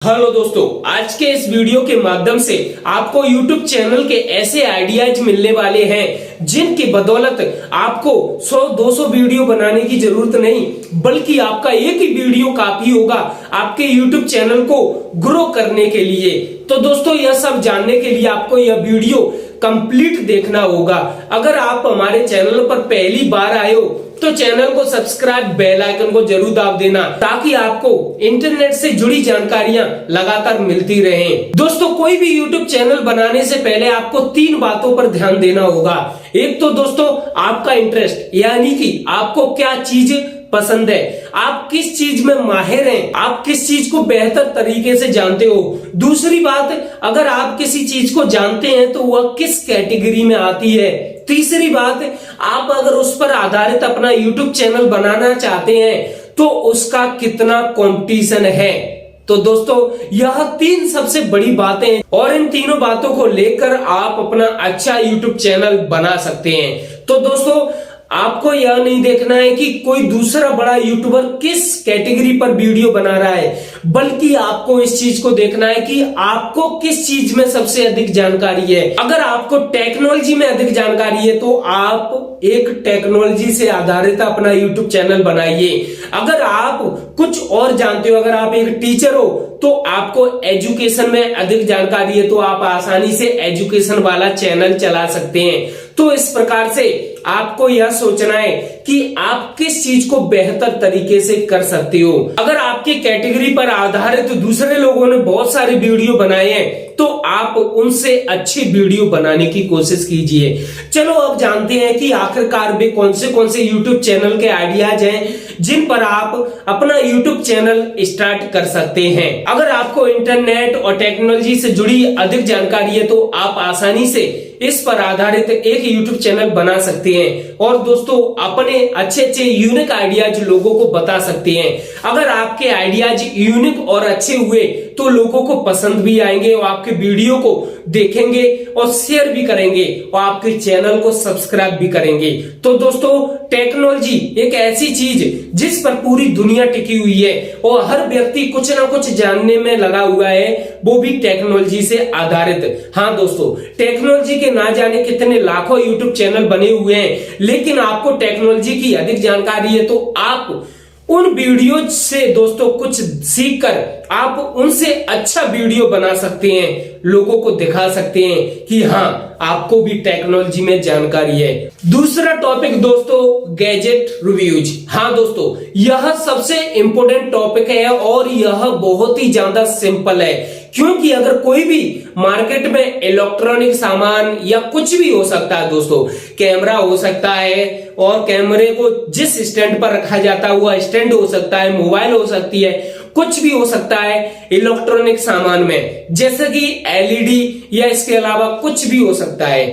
Hello दोस्तों, आज के इस वीडियो के माध्यम से आपको YouTube चैनल के ऐसे आइडियाज मिलने वाले हैं जिनकी बदौलत आपको 100-200 वीडियो बनाने की जरूरत नहीं, बल्कि आपका एक ही वीडियो काफी होगा आपके YouTube चैनल को ग्रो करने के लिए। तो दोस्तों, यह सब जानने के लिए आपको यह वीडियो कंप्लीट देखना होगा। अगर आप हमारे चैनल पर पहली बार आए हो तो चैनल को सब्सक्राइब, बेल आइकन को जरूर दाब देना ताकि आपको इंटरनेट से जुड़ी जानकारियां लगातार मिलती रहें। दोस्तों, कोई भी यूट्यूब चैनल बनाने से पहले आपको 3 बातों पर ध्यान देना होगा। एक तो दोस्तों आपका इंटरेस्ट, यानी कि आपको क्या चीज पसंद है, आप किस चीज में माहिर हैं, आप किस चीज को बेहतर तरीके से जानते हो। दूसरी बात, अगर आप किसी चीज को जानते हैं तो वह किस कैटेगरी में आती है। तीसरी बात, आप अगर उस पर आधारित अपना YouTube चैनल बनाना चाहते हैं तो उसका कितना कंपटीशन है। तो दोस्तों, यह 3 सबसे बड़ी बातें हैं और इन तीनों बातों को लेकर आप अपना अच्छा YouTube चैनल बना सकते हैं। तो दोस्तों, आपको यह नहीं देखना है कि कोई दूसरा बड़ा यूट्यूबर किस कैटेगरी पर वीडियो बना रहा है, बल्कि आपको इस चीज को देखना है कि आपको किस चीज में सबसे अधिक जानकारी है। अगर आपको टेक्नोलॉजी में अधिक जानकारी है तो आप एक टेक्नोलॉजी से आधारित अपना यूट्यूब चैनल बनाइए। अगर आप कुछ और जानते हो, अगर आप एक टीचर हो तो आपको एजुकेशन में अधिक जानकारी है तो आप आसानी से एजुकेशन वाला चैनल चला सकते हैं। तो इस प्रकार से आपको यह सोचना है कि आप किस चीज को बेहतर तरीके से कर सकते हो। अगर आपकी कैटेगरी पर आधारित दूसरे लोगों ने बहुत सारे वीडियो बनाए हैं तो आप उनसे अच्छी वीडियो बनाने की कोशिश कीजिए। चलो अब जानते हैं कि आखिरकार वे कौन से YouTube चैनल के आइडियाज हैं जिन पर आप अपना YouTube चैनल स्टार्ट कर सकते हैं। अगर आपको इंटरनेट और टेक्नोलॉजी से जुड़ी अधिक जानकारी है तो आप आसानी से इस पर आधारित एक YouTube चैनल बना सकते हैं और दोस्तों अपने अच्छे यूनिक आइडियाज लोगों को बता सकते हैं। अगर आपके आइडियाज यूनिक और अच्छे हुए तो लोगों को पसंद भी आएंगे और आपके वीडियो को देखेंगे और शेयर भी करेंगे और आपके चैनल को सब्सक्राइब भी करेंगे। तो दोस्तों, टेक्नोलॉजी एक ऐसी चीज जिस पर पूरी दुनिया टिकी हुई है और हर व्यक्ति कुछ ना कुछ जानने में लगा हुआ है, वो भी टेक्नोलॉजी से आधारित। हाँ दोस्तों, टेक्नोलॉजी के ना जाने कितने लाखों YouTube चैनल बने हुए हैं, लेकिन आपको टेक्नोलॉजी की अधिक जानकारी है तो आप उन वीडियो से दोस्तों कुछ सीखकर आप उनसे अच्छा वीडियो बना सकते हैं, लोगों को दिखा सकते हैं कि हाँ आपको भी टेक्नोलॉजी में जानकारी है। दूसरा टॉपिक दोस्तों, गैजेट रिव्यूज। हाँ दोस्तों, यह सबसे इंपॉर्टेंट टॉपिक है और यह बहुत ही ज्यादा सिंपल है, क्योंकि अगर कोई भी मार्केट में इलेक्ट्रॉनिक सामान या कुछ भी हो सकता है दोस्तों, कैमरा हो सकता है और कैमरे को जिस स्टैंड पर रखा जाता है वह स्टैंड हो सकता है, मोबाइल हो सकती है, कुछ भी हो सकता है इलेक्ट्रॉनिक सामान में, जैसे कि LED या इसके अलावा कुछ भी हो सकता है।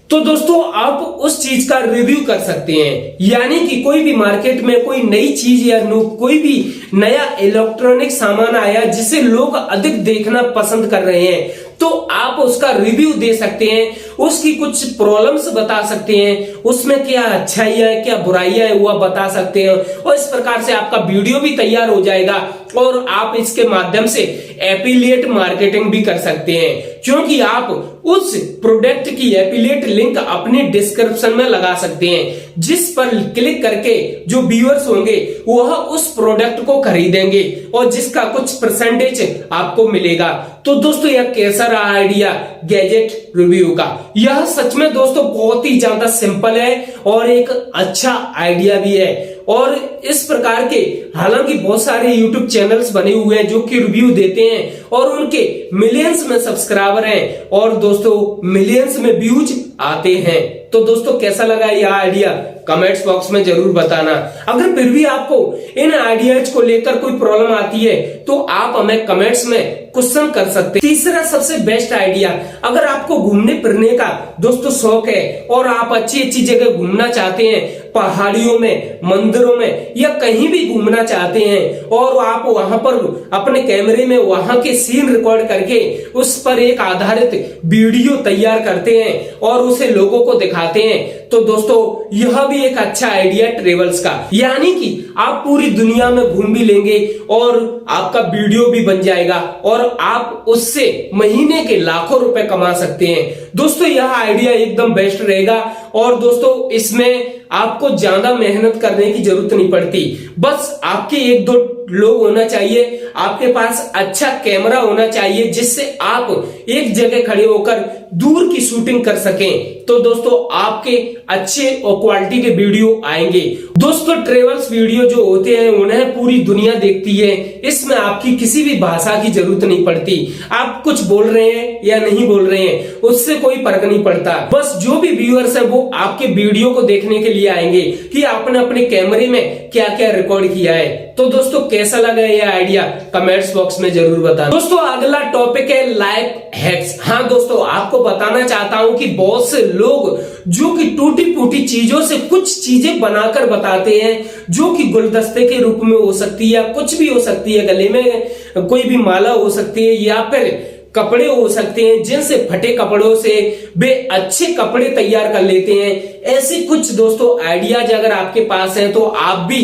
तो दोस्तों, आप उस चीज का रिव्यू कर सकते हैं, यानी कि कोई भी मार्केट में कोई नई चीज या कोई भी नया इलेक्ट्रॉनिक सामान आया जिसे लोग अधिक देखना पसंद कर रहे हैं, तो आप उसका रिव्यू दे सकते हैं, उसकी कुछ प्रॉब्लम्स बता सकते हैं, उसमें क्या अच्छाइयां है क्या बुराइयां है वह बता सकते हैं और इस प्रकार से आपका वीडियो भी तैयार हो जाएगा और आप इसके माध्यम से एफिलिएट मार्केटिंग भी कर सकते हैं, क्योंकि आप उस प्रोडक्ट की एफिलिएट लिंक अपने डिस्क्रिप्शन में लगा सकते हैं, जिस पर क्लिक करके जो व्यूअर्स होंगे वह उस प्रोडक्ट को खरीदेंगे और जिसका कुछ परसेंटेज आपको मिलेगा। तो दोस्तों, यह कैसा रहा आइडिया गैजेट रिव्यू का? यह सच में दोस्तों बहुत ही ज्यादा सिंपल है और एक अच्छा आइडिया भी है। और इस प्रकार के हालांकि बहुत सारे YouTube चैनल्स बने हुए हैं जो कि रिव्यू देते हैं और उनके मिलियंस में सब्सक्राइबर हैं और दोस्तों मिलियंस में व्यूज आते हैं। तो दोस्तों, कैसा लगा यह आइडिया कमेंट्स बॉक्स में जरूर बताना। अगर फिर भी आपको इन आइडियाज को लेकर कोई प्रॉब्लम आती है तो आप हमें कमेंट्स में क्वेश्चन कर सकते हैं। तीसरा सबसे बेस्ट आइडिया, अगर आपको घूमने फिरने का दोस्तों शौक है और आप अच्छी जगह घूमना चाहते हैं, पहाड़ियों में, मंदिरों में या कहीं भी घूमना चाहते हैं और आप वहां पर अपने कैमरे में वहां के सीन रिकॉर्ड करके उस पर एक आधारित वीडियो तैयार करते हैं और उसे लोगों को दिखाते हैं, तो दोस्तों यह भी एक अच्छा आइडिया ट्रेवल्स का, यानी कि आप पूरी दुनिया में घूम भी लेंगे और आपका वीडियो भी बन जाएगा और आप उससे महीने के लाखों रुपए कमा सकते हैं। दोस्तों यह आइडिया एकदम बेस्ट रहेगा और दोस्तों इसमें आपको ज्यादा मेहनत करने की जरूरत नहीं पड़ती, बस आपके एक दो लोग होना चाहिए, आपके पास अच्छा कैमरा होना चाहिए जिससे आप एक जगह खड़े होकर दूर की शूटिंग कर सकें। तो दोस्तों आपके अच्छे और क्वालिटी के वीडियो आएंगे। दोस्तों ट्रेवल्स वीडियो जो होते हैं उन्हें पूरी दुनिया देखती है, इसमें आपकी किसी भी भाषा की जरूरत नहीं पड़ती। आप कुछ बोल रहे हैं या नहीं बोल रहे हैं उससे कोई फर्क नहीं पड़ता, बस जो भी व्यूअर्स है वो आपके वीडियो को देखने के लिए आएंगे कि आपने अपने कैमरे में क्या क्या रिकॉर्ड किया है। तो दोस्तों कैसा लगा यह आइडिया कमेंट्स बॉक्स में जरूर बताना। दोस्तों अगला टॉपिक है लाइफ हैक्स। हाँ दोस्तों आपको बताना चाहता हूं कि बहुत से लोग जो कि टूटी फूटी चीजों से कुछ चीजें बनाकर बताते हैं, जो कि गुलदस्ते के रूप में हो सकती है या कुछ भी हो सकती है, गले में कोई भी माला हो सकती है या फिर कपड़े हो सकते हैं, जिनसे फटे कपड़ों से वे अच्छे कपड़े तैयार कर लेते हैं। ऐसे कुछ दोस्तों आइडियाज अगर आपके पास हैं तो आप भी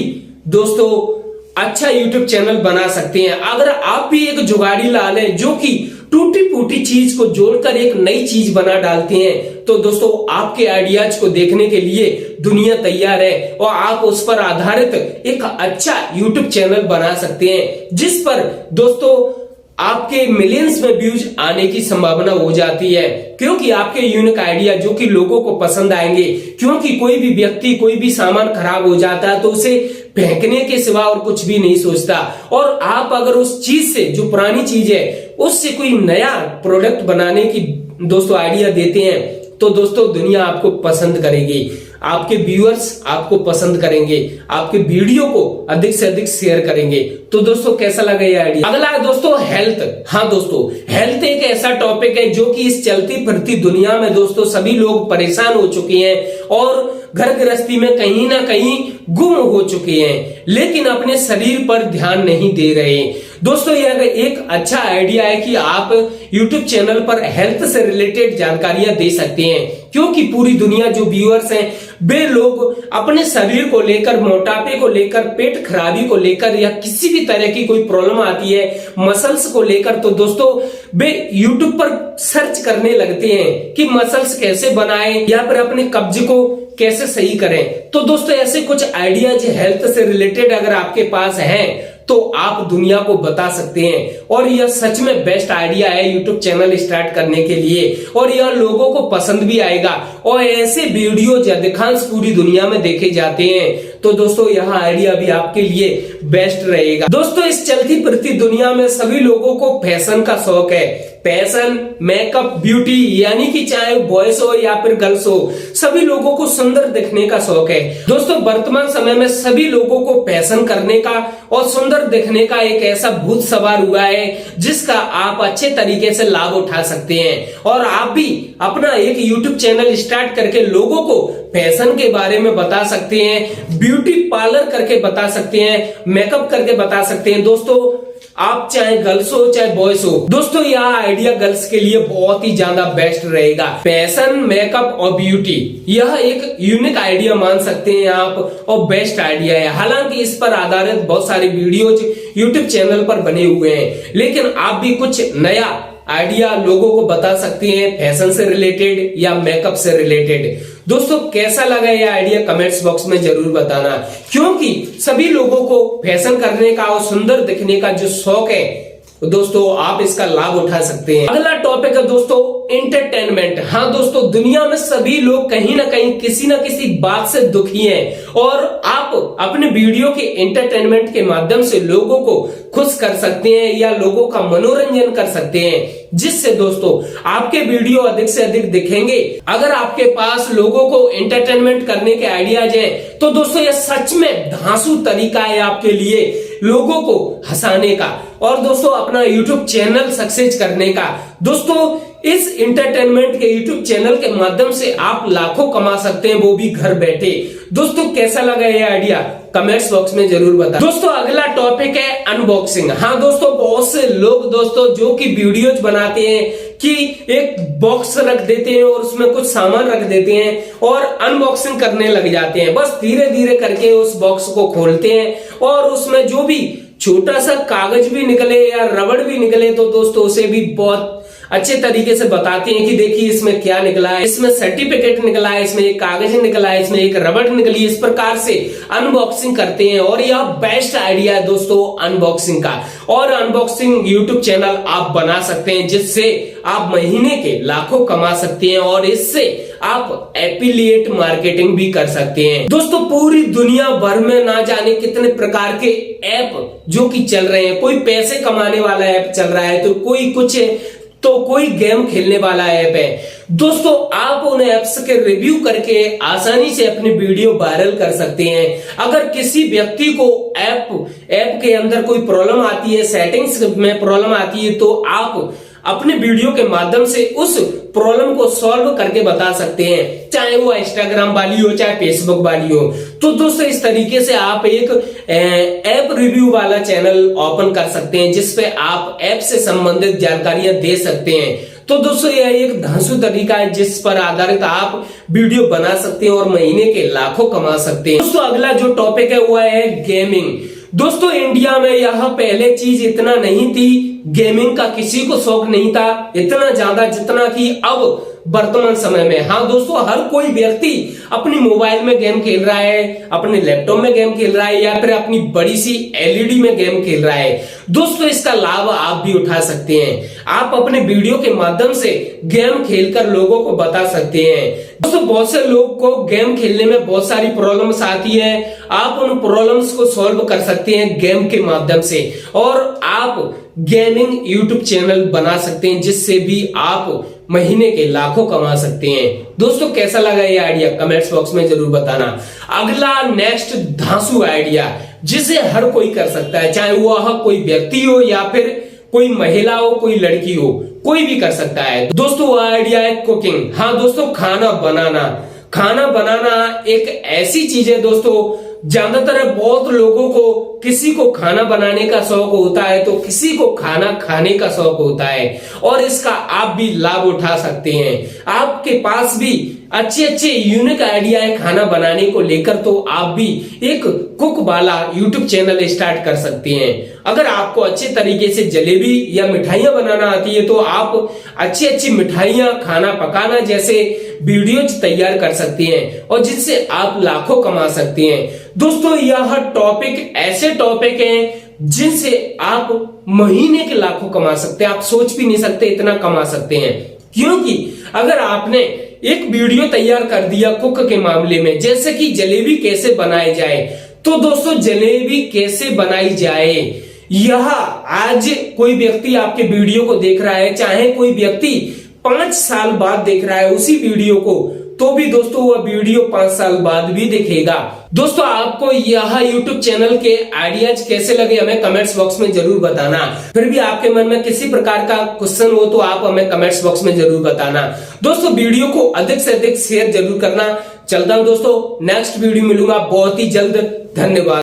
दोस्तों अच्छा YouTube चैनल बना सकते हैं। अगर आप भी एक जुगाड़ी लाल है जो कि टूटी फूटी चीज को जोड़कर एक नई चीज बना डालते हैं, तो दोस्तों आपके आइडियाज को देखने के लिए दुनिया तैयार है और आप उस पर आधारित एक अच्छा YouTube चैनल बना सकते हैं, जिस पर दोस्तों आपके मिलियंस में व्यूज आने की संभावना हो जाती है, क्योंकि आपके यूनिक आइडिया जो कि लोगों को पसंद आएंगे। क्योंकि कोई भी व्यक्ति कोई भी सामान खराब हो जाता है तो उसे फेंकने के सिवा और कुछ भी नहीं सोचता, और आप अगर उस चीज से जो पुरानी चीज है उससे कोई नया प्रोडक्ट बनाने की दोस्तों आइडिया देते हैं तो दोस्तों दुनिया आपको पसंद करेगी, आपके व्यूअर्स आपको पसंद करेंगे, आपके वीडियो को अधिक से अधिक शेयर करेंगे। तो दोस्तों कैसा लगा ये आइडिया। अगला है दोस्तों हेल्थ। हाँ दोस्तों हेल्थ एक ऐसा टॉपिक है जो कि इस चलती फिरती दुनिया में दोस्तों सभी लोग परेशान हो चुके हैं और घर गृहस्थी में कहीं ना कहीं गुम हो चुके हैं, लेकिन अपने शरीर पर ध्यान नहीं दे रहे। दोस्तों यह एक अच्छा आइडिया है कि आप YouTube चैनल पर हेल्थ से रिलेटेड जानकारियां दे सकते हैं, क्योंकि पूरी दुनिया जो व्यूअर्स हैं वे लोग अपने शरीर को लेकर, मोटापे को लेकर, पेट खराबी को लेकर या किसी भी तरह की कोई प्रॉब्लम आती है मसल्स को लेकर, तो दोस्तों वे YouTube पर सर्च करने लगते हैं कि मसल्स कैसे बनाएं या फिर अपने कब्ज को कैसे सही करें। तो दोस्तों ऐसे कुछ आइडियाज हेल्थ से रिलेटेड अगर आपके पास हैं तो आप दुनिया को बता सकते हैं, और यह सच में बेस्ट आइडिया है YouTube चैनल स्टार्ट करने के लिए, और यह लोगों को पसंद भी आएगा और ऐसे वीडियो अधिकांश पूरी दुनिया में देखे जाते हैं। तो दोस्तों यह आइडिया भी आपके लिए बेस्ट रहेगा। दोस्तों इस चलती फिरती दुनिया में सभी लोगों को फैशन का शौक है। फैशन, मेकअप, ब्यूटी, यानी कि चाहे बॉयज हो या फिर गर्ल्स हो, सभी लोगों को सुंदर दिखने का शौक है। दोस्तों वर्तमान समय में सभी लोगों को फैशन करने का और सुंदर दिखने का एक ऐसा भूत सवार हुआ है जिसका आप अच्छे तरीके से लाभ उठा सकते हैं, और आप भी अपना एक YouTube चैनल स्टार्ट करके लोगों को फैशन के बारे में बता सकते हैं, ब्यूटी पार्लर करके बता सकते हैं, मेकअप करके बता सकते हैं। दोस्तों आप चाहे गर्ल्स हो चाहे बॉयज हो, दोस्तों यह आइडिया गर्ल्स के लिए बहुत ही ज्यादा बेस्ट रहेगा। फैशन, मेकअप और ब्यूटी यह एक यूनिक आइडिया मान सकते हैं आप, और बेस्ट आइडिया है। हालांकि इस पर आधारित बहुत सारे वीडियोज YouTube चैनल पर बने हुए हैं, लेकिन आप भी कुछ नया आइडिया लोगों को बता सकते हैं फैशन से रिलेटेड या मेकअप से रिलेटेड। दोस्तों कैसा लगा यह आइडिया कमेंट्स बॉक्स में जरूर बताना, क्योंकि सभी लोगों को फैशन करने का और सुंदर दिखने का जो शौक है दोस्तों आप इसका लाभ उठा सकते हैं। अगला टॉपिक है दोस्तों एंटरटेनमेंट। हाँ दोस्तों दुनिया में सभी लोग कहीं ना कहीं किसी ना किसी बात से दुखी हैं, और आप अपने वीडियो के एंटरटेनमेंट के माध्यम से लोगों को खुश कर सकते हैं या लोगों का मनोरंजन कर सकते हैं, जिससे दोस्तों आपके वीडियो अधिक से अधिक दिखेंगे। अगर आपके पास लोगों को एंटरटेनमेंट करने के आइडियाज हैं तो दोस्तों यह सच में धांसू तरीका है आपके लिए लोगों को हंसाने का और दोस्तों अपना YouTube चैनल सक्सेस करने का। दोस्तों इस इंटरटेनमेंट के यूट्यूब चैनल के माध्यम से आप लाखों कमा सकते हैं, वो भी घर बैठे। दोस्तों कैसा लगा ये आइडिया कमेंट्स बॉक्स में जरूर बताएं। दोस्तों अगला टॉपिक है अनबॉक्सिंग। हाँ दोस्तों, बहुत से लोग दोस्तों जो कि वीडियोज बनाते हैं कि एक बॉक्स रख देते हैं और उसमें कुछ सामान रख देते हैं और अनबॉक्सिंग करने लग जाते हैं। बस धीरे धीरे करके उस बॉक्स को खोलते हैं और उसमें जो भी छोटा सा कागज भी निकले या रबड़ भी निकले तो दोस्तों उसे भी बहुत अच्छे तरीके से बताते हैं कि देखिए इसमें क्या निकला है, इसमें सर्टिफिकेट निकला है, इसमें एक कागज निकला है, इसमें एक रबड़ निकली है। इस प्रकार से अनबॉक्सिंग करते हैं और यह बेस्ट आइडिया है दोस्तों अनबॉक्सिंग का। और अनबॉक्सिंग यूट्यूब चैनल आप बना सकते हैं जिससे आप महीने के लाखों कमा सकते हैं और इससे आप एफिलिएट मार्केटिंग भी कर सकते हैं। दोस्तों पूरी दुनिया भर में ना जाने कितने प्रकार के ऐप जो कि चल रहे हैं। कोई पैसे कमाने वाला ऐप चल रहा है तो कोई कुछ तो कोई गेम खेलने वाला ऐप है। दोस्तों आप उन ऐप्स के रिव्यू करके आसानी से अपनी वीडियो वायरल कर सकते हैं। अगर किसी व्यक्ति को ऐप के अंदर कोई प्रॉब्लम आती है, सेटिंग्स में प्रॉब्लम आती है, तो आप अपने वीडियो के माध्यम से उस प्रॉब्लम को सॉल्व करके बता सकते हैं, चाहे वो इंस्टाग्राम वाली हो चाहे फेसबुक वाली हो। तो दोस्तों इस तरीके से आप एक ऐप रिव्यू वाला चैनल ओपन कर सकते हैं जिसपे आप ऐप से संबंधित जानकारियां दे सकते हैं। तो दोस्तों यह एक धांसू तरीका है जिस पर आधारित आप वीडियो बना सकते हैं और महीने के लाखों कमा सकते हैं। दोस्तों अगला जो टॉपिक है वो है गेमिंग। दोस्तों इंडिया में यह पहले चीज इतना नहीं थी, गेमिंग का किसी को शौक नहीं था इतना ज्यादा जितना कि अब वर्तमान समय में। हाँ दोस्तों हर कोई व्यक्ति अपनी मोबाइल में गेम खेल रहा है, अपने लैपटॉप में गेम खेल रहा है या फिर अपनी बड़ी सी एलईडी में गेम खेल रहा है। दोस्तों इसका लाभ आप भी उठा सकते हैं। आप अपने वीडियो के माध्यम से गेम खेलकर लोगों को बता सकते हैं। दोस्तों बहुत से लोग को गेम खेलने में बहुत सारी प्रॉब्लम्स आती है, आप उन प्रॉब्लम्स को सॉल्व कर सकते हैं गेम के माध्यम से और आप गेमिंग यूट्यूब चैनल बना सकते हैं जिससे भी आप महीने के लाखों कमा सकते हैं। दोस्तों कैसा लगा ये आइडिया कमेंट्स बॉक्स में जरूर बताना। अगला नेक्स्ट धांसू आइडिया जिसे हर कोई कर सकता है, चाहे वह कोई व्यक्ति हो या फिर कोई महिला हो कोई लड़की हो, कोई भी कर सकता है। दोस्तों वह आइडिया है कुकिंग। हाँ दोस्तों खाना बनाना एक ऐसी चीज है दोस्तों, ज्यादातर बहुत लोगों को किसी को खाना बनाने का शौक होता है तो किसी को खाना खाने का शौक होता है और इसका आप भी लाभ उठा सकते हैं। आपके पास भी अच्छे यूनिक आइडिया है खाना बनाने को लेकर तो आप भी एक कुक वाला यूट्यूब चैनल स्टार्ट कर सकते हैं। अगर आपको अच्छे तरीके से जलेबी या मिठाइयां बनाना आती है तो आप अच्छी मिठाइयां खाना पकाना जैसे वीडियोज तैयार कर सकते हैं और जिनसे आप लाखों कमा सकते हैं। दोस्तों यह टॉपिक ऐसे टॉपिक हैं जिनसे आप महीने के लाखों कमा सकते हैं। आप सोच भी नहीं सकते इतना कमा सकते हैं, क्योंकि अगर आपने एक वीडियो तैयार कर दिया कुक के मामले में, जैसे कि जलेबी कैसे बनाई जाए, तो दोस्तों जलेबी कैसे बनाई जाए यह आज कोई व्यक्ति आपके वीडियो को देख रहा है, चाहे कोई व्यक्ति 5 साल बाद देख रहा है उसी वीडियो को, तो भी दोस्तों वह वीडियो 5 साल बाद भी देखेगा। दोस्तों आपको यह YouTube चैनल के आइडियाज कैसे लगे हमें कमेंट्स बॉक्स में जरूर बताना। फिर भी आपके मन में किसी प्रकार का क्वेश्चन हो तो आप हमें कमेंट्स बॉक्स में जरूर बताना। दोस्तों वीडियो को अधिक से अधिक शेयर जरूर करना। चलता हूं दोस्तों, नेक्स्ट वीडियो मिलूंगा बहुत ही जल्द। धन्यवाद।